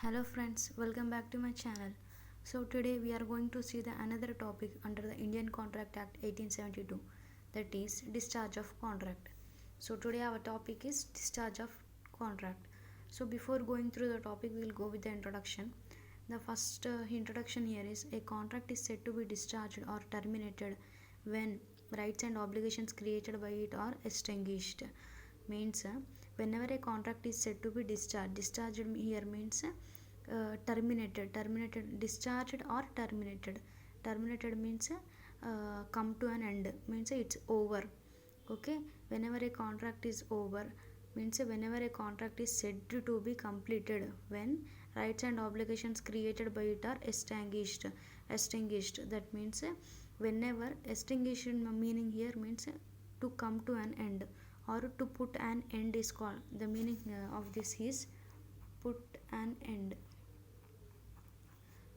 Hello friends, welcome back to my channel. So today we are going to see the another topic under the Indian Contract Act 1872, that is discharge of contract. So today our topic is discharge of contract. So before going through the topic, we will go with the introduction. The first introduction here is a contract is said to be discharged or terminated when rights and obligations created by it are extinguished. Means whenever a contract is said to be discharged here means terminated, discharged or terminated means come to an end, means it's over. Okay, whenever a contract is over means whenever a contract is said to be completed when rights and obligations created by it are extinguished. That means whenever extinguishing meaning here means to come to an end or to put an end is called. The meaning of this is put an end.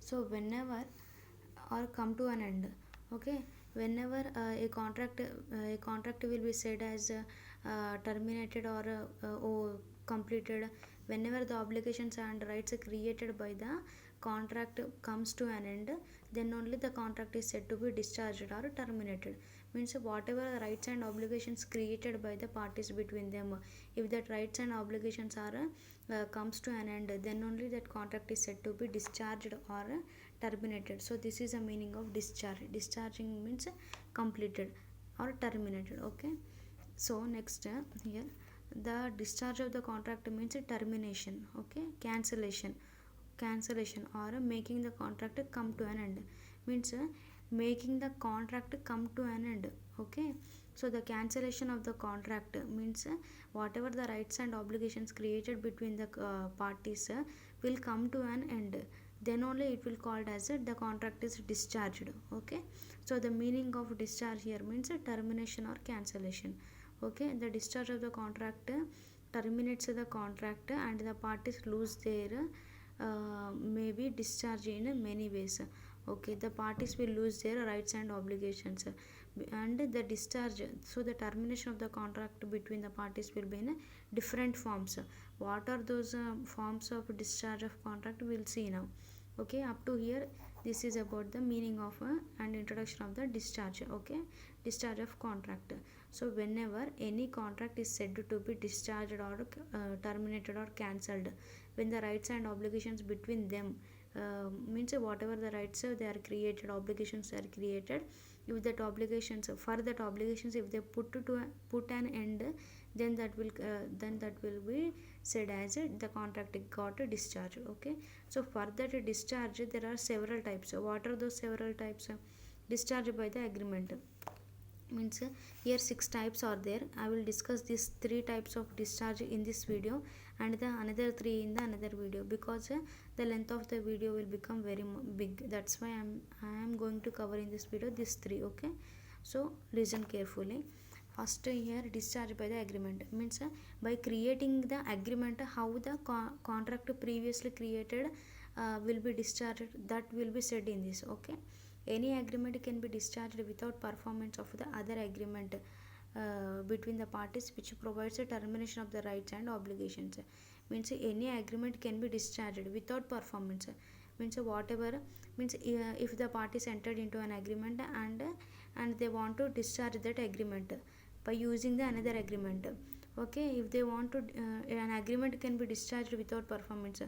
So whenever or come to an end. Okay, whenever a contract will be said as terminated or completed whenever the obligations and rights created by the contract comes to an end, then only the contract is said to be discharged or terminated. Means whatever the rights and obligations created by the parties between them, if that rights and obligations are comes to an end, then only that contract is said to be discharged or terminated. So this is the meaning of discharge. Discharging means completed or terminated. Okay, so next here the discharge of the contract means termination. Okay, cancellation or making the contract come to an end means making the contract come to an end. Okay, so the cancellation of the contract means whatever the rights and obligations created between the parties will come to an end, then only it will called as the contract is discharged. Okay, so the meaning of discharge here means termination or cancellation. Okay, the discharge of the contract terminates the contract and the parties lose their may be discharged in many ways. Okay, the parties will lose their rights and obligations and the discharge. So the termination of the contract between the parties will be in different forms. What are those forms of discharge of contract, we'll see now. Okay, up to here this is about the meaning of and introduction of the discharge. Okay, discharge of contract. So whenever any contract is said to be discharged or terminated or cancelled when the rights and obligations between them means whatever the rights they are created, obligations are created, if that obligations for that obligations if they put an end, then that will be said as the contract got discharged. Okay, so for that discharge there are several types. What are those several types? Discharge by the agreement means here 6 types are there. I will discuss these 3 types of discharge in this video and the another 3 in the another video, because the length of the video will become very big. That's why I am going to cover in this video these 3. Okay, so listen carefully. First here discharge by the agreement means by creating the agreement how the contract previously created will be discharged, that will be said in this. Okay, any agreement can be discharged without performance of the other agreement between the parties which provides a termination of the rights and obligations. Means any agreement can be discharged without performance. Means whatever means if the parties entered into an agreement and they want to discharge that agreement by using the another agreement. Okay, if they want to an agreement can be discharged without performance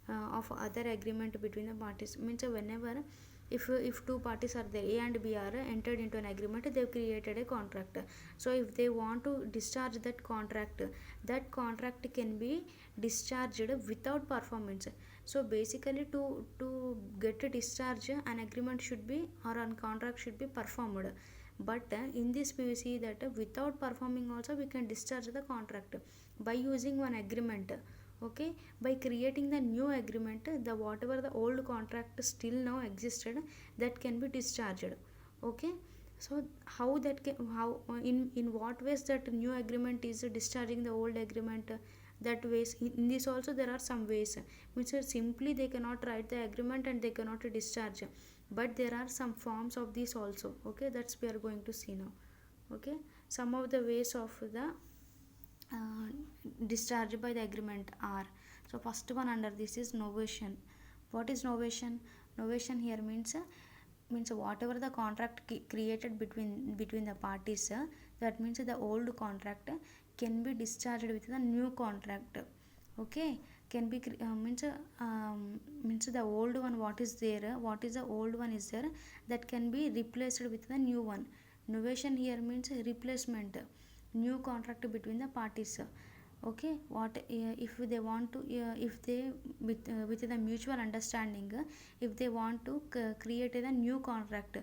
of other agreement between the parties. Means whenever if two parties are there, A and B are entered into an agreement, they've created a contract. So if they want to discharge that contract can be discharged without performance. So basically to get a discharge, an agreement should be or an contract should be performed, but in this we see that without performing also we can discharge the contract by using one agreement. Okay, by creating the new agreement, the whatever the old contract still now existed, that can be discharged. Okay, so how that can, how in what ways that new agreement is discharging the old agreement, that ways in this also there are some ways. Means simply they cannot write the agreement and they cannot discharge, but there are some forms of this also. Okay, that's we are going to see now. Okay, some of the ways of the discharged by the agreement are. So first one under this is novation. What is novation? Novation here means whatever the contract created between the parties, that means the old contract can be discharged with the new contract. Okay, can be means the old one, what is there, what is the old one is there, that can be replaced with the new one. Novation here means replacement, new contract between the parties. Okay, what if they want to if they with the mutual understanding, if they want to create a new contract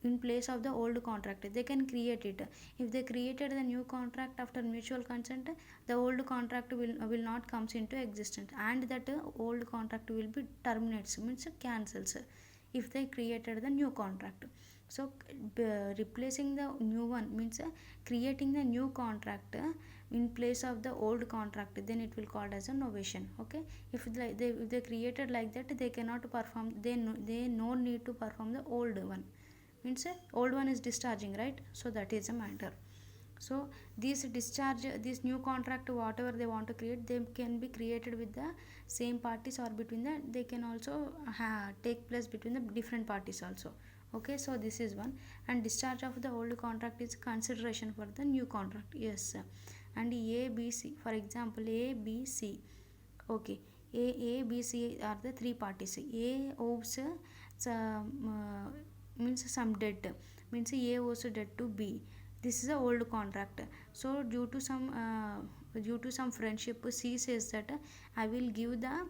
in place of the old contract, they can create it. If they created the new contract after mutual consent, the old contract will not comes into existence, and that old contract will be terminates, means cancels, if they created the new contract. So replacing the new one means creating the new contract in place of the old contract, then it will called as a novation. Okay, if they created like that, they cannot perform, they no need to perform the old one, means old one is discharging, right? So that is a matter. So this new contract, whatever they want to create, they can be created with the same parties, or between the, they can also take place between the different parties also. Okay, so this is one. And discharge of the old contract is consideration for the new contract. Yes, and A B C, for example, A B C. Okay, A B C are the three parties. A owes means some debt, means A owes debt to B. This is a old contract. So due to some friendship, C says that I will give the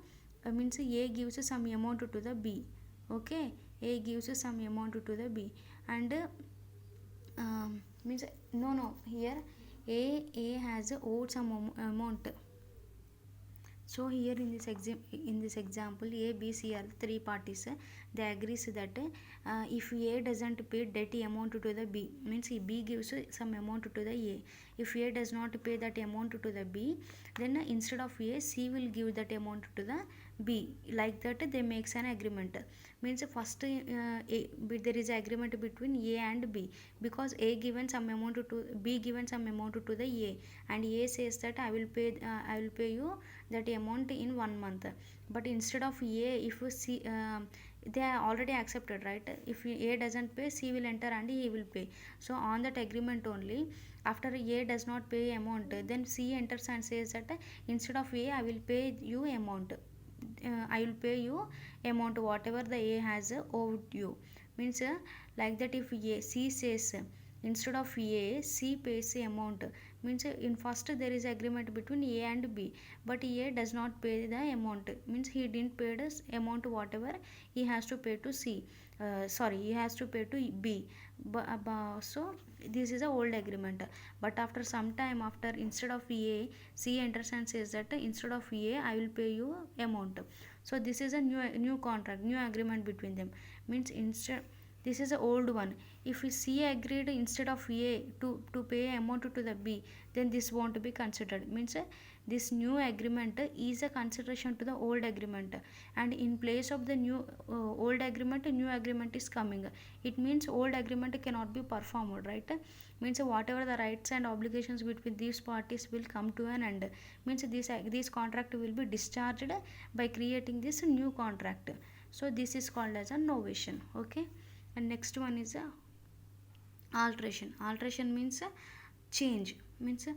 means A gives some amount to the B. Okay, A gives some amount to the B, and means no, here A has owed some amount. So here in this example, A, B, C are the three parties. They agrees that if A doesn't pay debt amount to the B, means B gives some amount to the A. If A does not pay that amount to the B, then instead of A, C will give that amount to the B. Like that they makes an agreement. Means first there is agreement between A and B, because A given some amount to B given some amount to the A, and A says that I will pay you that amount in 1 month. But instead of A, if C they are already accepted, right? If A doesn't pay, C will enter and he will pay. So on that agreement only, after A does not pay amount, then C enters and says that instead of A, I will pay you amount. I will pay you amount whatever the A has owed you. Means like that, if C says instead of A, C pays the amount, means in first there is agreement between A and B, but A does not pay the amount, means he didn't pay the amount whatever he has to pay to C. He has to pay to B. So this is a old agreement. But after some time, after instead of A, C enters and says that instead of A, I will pay you amount. So this is a new contract, new agreement between them. Means instead, this is the old one. If C agreed instead of A to pay amount to the B, then this won't be considered. Means this new agreement is a consideration to the old agreement, and in place of the new old agreement, new agreement is coming. It means old agreement cannot be performed, right? Means whatever the rights and obligations between these parties will come to an end. Means this contract will be discharged by creating this new contract. So this is called as a novation. Okay, and next one is a alteration. Alteration means change, means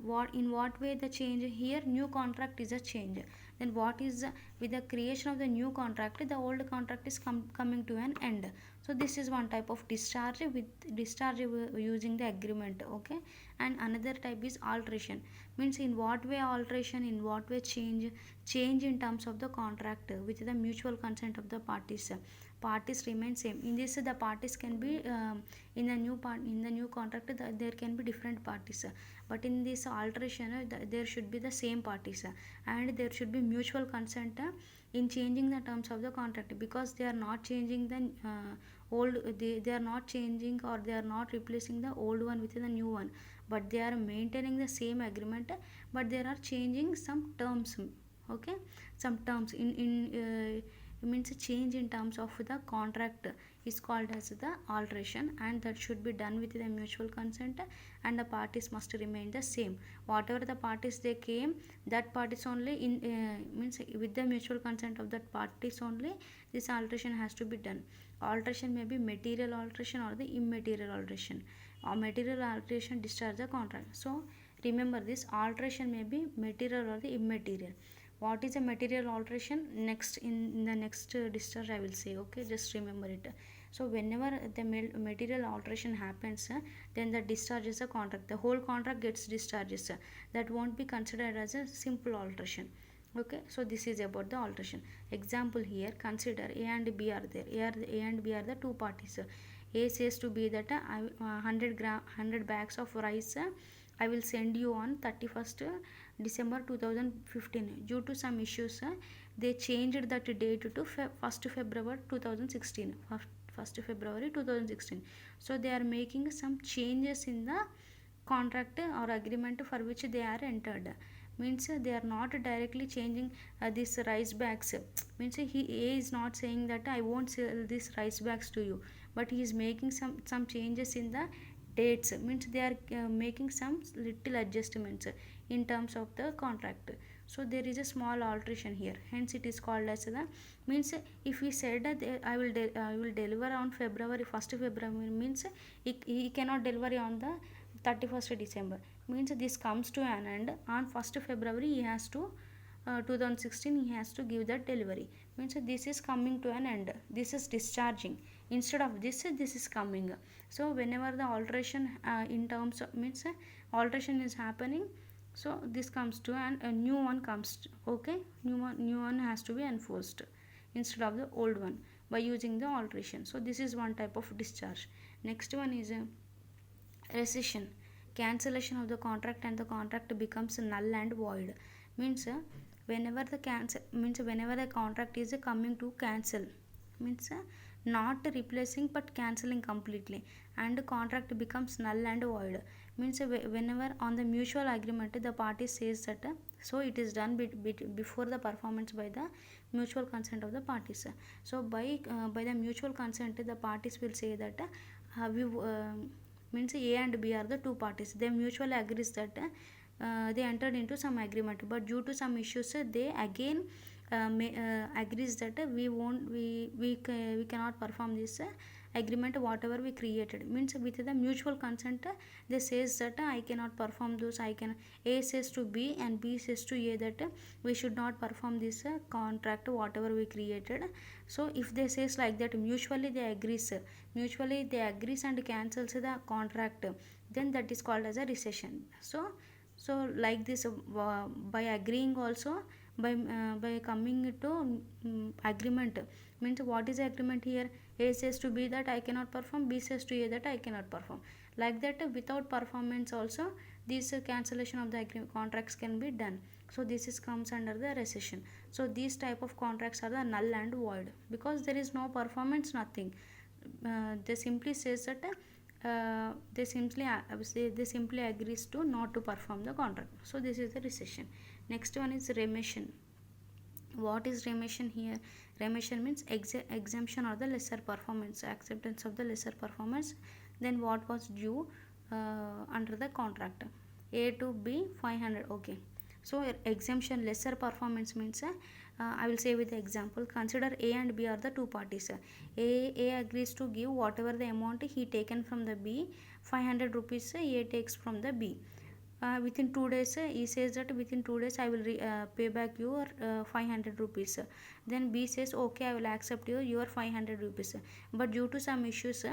what way the change. Here new contract is a change. Then what is with the creation of the new contract, the old contract is coming to an end. So this is one type of discharge, using the agreement. Okay, and another type is alteration. Means in what way alteration, in what way change in terms of the contract with the mutual consent of the parties remain same. In this, the parties can be in the new contract, there can be different parties, but in this alteration, there should be the same parties, and there should be mutual consent in changing the terms of the contract, because they are not changing the they are not changing, or they are not replacing the old one with the new one, but they are maintaining the same agreement, but they are changing some terms. Okay, some terms it means a change in terms of the contract is called as the alteration, and that should be done with the mutual consent, and the parties must remain the same. Whatever the parties they came, that parties only in means with the mutual consent of that parties only this alteration has to be done. Alteration may be material alteration or the immaterial alteration. Or material alteration discharge the contract. So remember this, alteration may be material or the immaterial. What is a material alteration? Next in the next discharge I will say. Okay, just remember it. So whenever the material alteration happens, then the discharge is a contract. The whole contract gets discharges. That won't be considered as a simple alteration. Okay, so this is about the alteration. Example here, consider A and B are there. A and B are the two parties. A says to B that 100 bags of rice I will send you on 31st December 2015. Due to some issues, they changed that date to 1st February 2016. 1st February 2016. So they are making some changes in the contract or agreement for which they are entered. Means they are not directly changing this rice bags. Means A is not saying that I won't sell this rice bags to you, but he is making some changes in the dates. Means they are making some little adjustments in terms of the contract. So there is a small alteration here, hence it is called as the means. If we said that I will deliver on February 1st February, means he cannot deliver on the 31st December, means this comes to an end on 1st February. He has to 2016 he has to give that delivery. Means this is coming to an end, this is discharging. Instead of this is coming. So whenever the alteration in terms of means alteration is happening, so this comes to an a new one comes. Okay, new one has to be enforced instead of the old one by using the alteration. So this is one type of discharge. Next one is rescission, cancellation of the contract, and the contract becomes null and void. Means whenever the contract is coming to cancel, means not replacing but cancelling completely, and contract becomes null and void. Means whenever on the mutual agreement the party says that so it is done before the performance by the mutual consent of the parties. So by the mutual consent the parties will say that we means A and B are the two parties. They mutually agrees that they entered into some agreement, but due to some issues they again agrees that we cannot perform this agreement whatever we created. Means with the mutual consent they says that I cannot perform those. A says to B and B says to A that we should not perform this contract whatever we created. So if they says like that, mutually they agrees and cancels the contract, then that is called as a rescission. So like this by agreeing also, by coming to agreement. Means what is agreement here? A says to B that I cannot perform, B says to A that I cannot perform. Like that without performance also this cancellation of the contracts can be done. So this is comes under the rescission. So these type of contracts are the null and void because there is no performance, nothing. They simply says that they simply agrees to not to perform the contract. So this is the rescission. Next one is remission. What is remission here? Remission means exemption or the lesser performance, acceptance of the lesser performance than what was due under the contract. A to B 500. Okay, so exemption lesser performance means I will say with the example. Consider A and B are the two parties. A agrees to give whatever the amount he taken from the B, 500 rupees A takes from the B. Within 2 days he says that within 2 days I will pay back your 500 rupees. Then B says okay, I will accept your 500 rupees, but due to some issues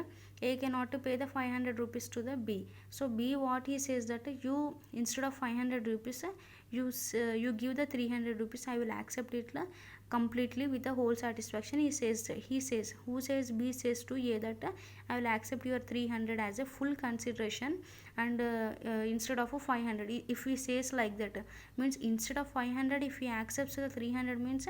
A cannot pay the 500 rupees to the B. So B what he says that you instead of 500 rupees you give the 300 rupees, I will accept it completely with the whole satisfaction. Who says? B says to A that I will accept your 300 as a full consideration, and instead of a 500. If he says like that, means instead of 500 if he accepts the 300, means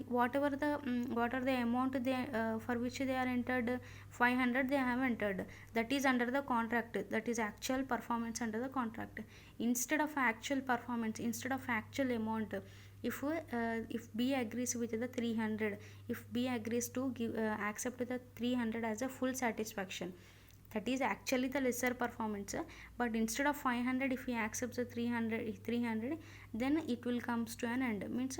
what are the amount they for which they are entered 500 they have entered, that is under the contract, that is actual performance under the contract. Instead of actual performance, instead of actual amount, if B agrees with the 300, if B agrees to give accept the 300 as a full satisfaction, that is actually the lesser performance, but instead of 500 if he accepts the 300, then it will comes to an end. Means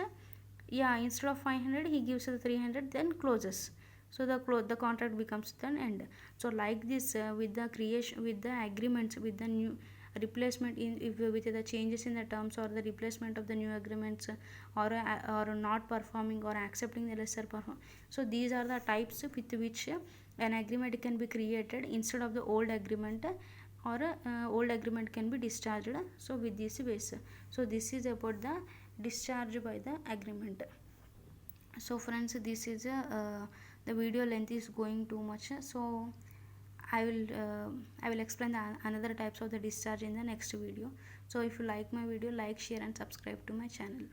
yeah, instead of 500 he gives the 300, then closes. So the contract becomes an end. So like this, with the creation, with the agreements, with the new replacement in, if with the changes in the terms or the replacement of the new agreements, or not performing or accepting the lesser perform. So these are the types with which an agreement can be created instead of the old agreement, or old agreement can be discharged. So with this ways, so this is about the discharge by the agreement. So friends, this is the video length is going too much, so I will explain the another types of the discharge in the next video. So if you like my video, like, share and subscribe to my channel.